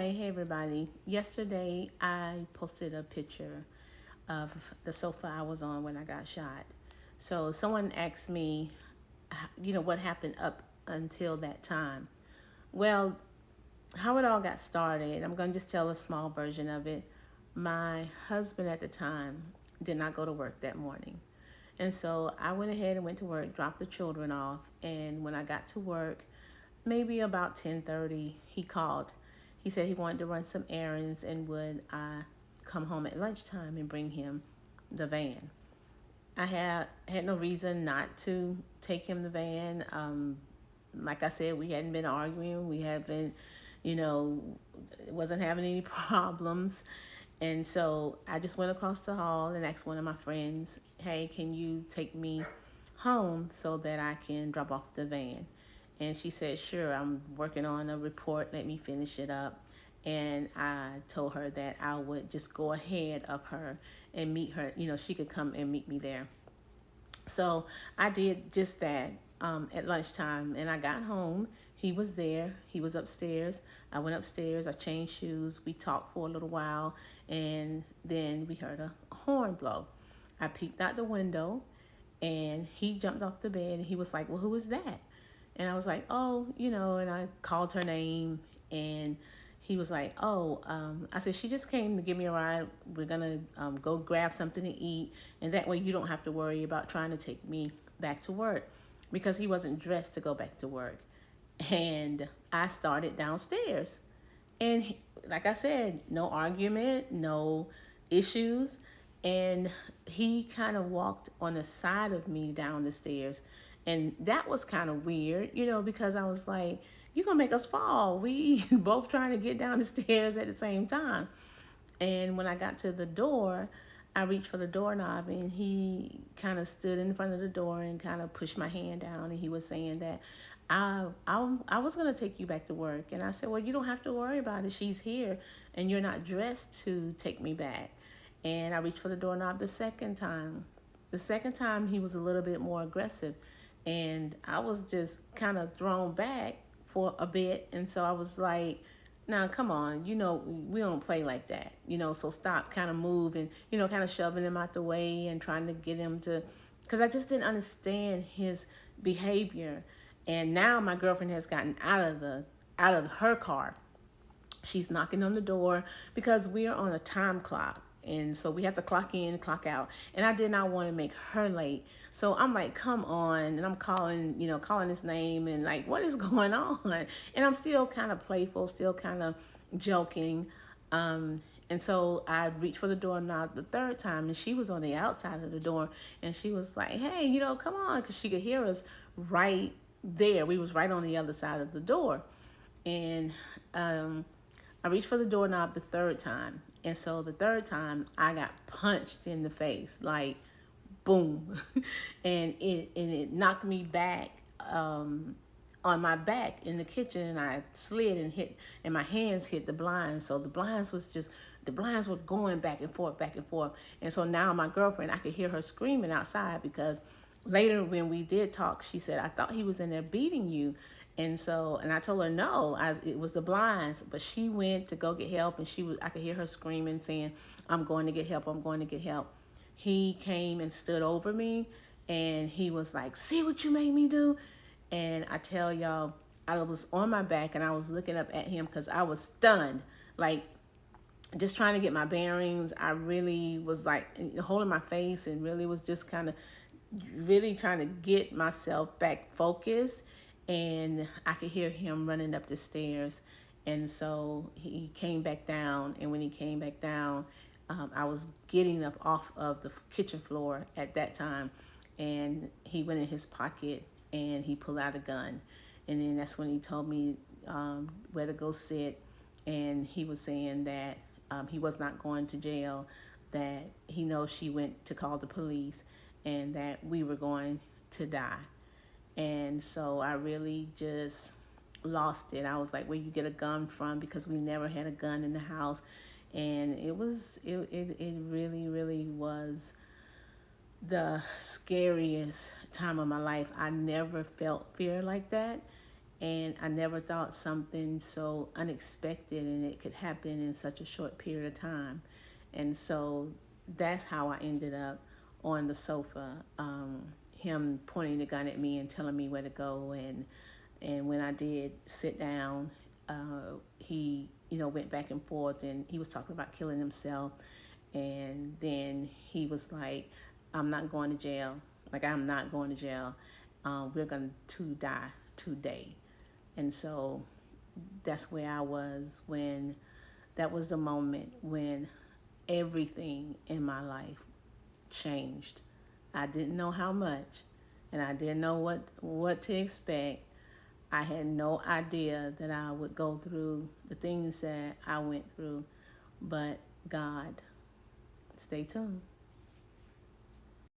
right, hey everybody. Yesterday I posted a picture of the sofa I was on when I got shot. So someone asked me, what happened up until that time. Well, how it all got started, I'm going to just tell a small version of it. My husband at the time did not go to work that morning. And so I went ahead and went to work, dropped the children off, and when I got to work, maybe about 10:30, he called. He said he wanted to run some errands and would I come home at lunchtime and bring him the van. I had no reason not to take him the van. Like I said, we hadn't been arguing. We haven't, you know, wasn't having any problems. And so I just went across the hall and asked one of my friends, hey, can you take me home so that I can drop off the van? And she said, sure, I'm working on a report. Let me finish it up. And I told her that I would just go ahead of her and meet her. She could come and meet me there. So I did just that at lunchtime, and I got home. He was there. He was upstairs. I went upstairs. I changed shoes. We talked for a little while, and then we heard a horn blow. I peeked out the window, and he jumped off the bed, and he was like, well, who is that? And I was like, oh, and I called her name, and he was like, oh, I said, she just came to give me a ride. We're going to go grab something to eat, and that way you don't have to worry about trying to take me back to work, because he wasn't dressed to go back to work. And I started downstairs. And like I said, no argument, no issues. And he kind of walked on the side of me down the stairs. And that was kind of weird, because I was like, you're going to make us fall. We both trying to get down the stairs at the same time. And when I got to the door, I reached for the doorknob, and he kind of stood in front of the door and kind of pushed my hand down. And he was saying that I was going to take you back to work. And I said, well, you don't have to worry about it. She's here, and you're not dressed to take me back. And I reached for the doorknob the second time. The second time, he was a little bit more aggressive. And I was just kind of thrown back for a bit. And so I was like, now, come on, we don't play like that, so stop, kind of move, and, kind of shoving him out the way and trying to get him to, because I just didn't understand his behavior. And now my girlfriend has gotten out of her car. She's knocking on the door because we are on a time clock. And so we have to clock in, clock out. And I did not want to make her late. So I'm like, come on. And I'm calling his name and like, what is going on? And I'm still kind of playful, still kind of joking. And so I reached for the doorknob the third time, and she was on the outside of the door. And she was like, hey, come on, because she could hear us right there. We was right on the other side of the door. And I reached for the doorknob the third time. And so the third time I got punched in the face, like boom. and it knocked me back on my back in the kitchen, and I slid and hit, and my hands hit the blinds. So the blinds were going back and forth, back and forth. And so now my girlfriend, I could hear her screaming outside, because later when we did talk, she said, I thought he was in there beating you. And I told her, no, it was the blinds. But she went to go get help, and I could hear her screaming, saying, I'm going to get help, I'm going to get help. He came and stood over me, and he was like, see what you made me do? And I tell y'all, I was on my back, and I was looking up at him because I was stunned, like just trying to get my bearings. I really was like holding my face, and really was just kind of really trying to get myself back focused. And I could hear him running up the stairs. And so he came back down. And when he came back down, I was getting up off of the kitchen floor at that time. And he went in his pocket and he pulled out a gun. And then that's when he told me where to go sit. And he was saying that he was not going to jail, that he knows she went to call the police, and that we were going to die. And so I really just lost it. I was like, where you get a gun from? Because we never had a gun in the house. And it really, really was the scariest time of my life. I never felt fear like that. And I never thought something so unexpected and it could happen in such a short period of time. And so that's how I ended up on the sofa. Him pointing the gun at me and telling me where to go, and when I did sit down, he went back and forth, and he was talking about killing himself, and then he was like, "I'm not going to jail. Like, I'm not going to jail. We're going to die today." And so that's where I was when that was the moment when everything in my life changed. I didn't know how much, and I didn't know what to expect. I had no idea that I would go through the things that I went through, but God. Stay tuned.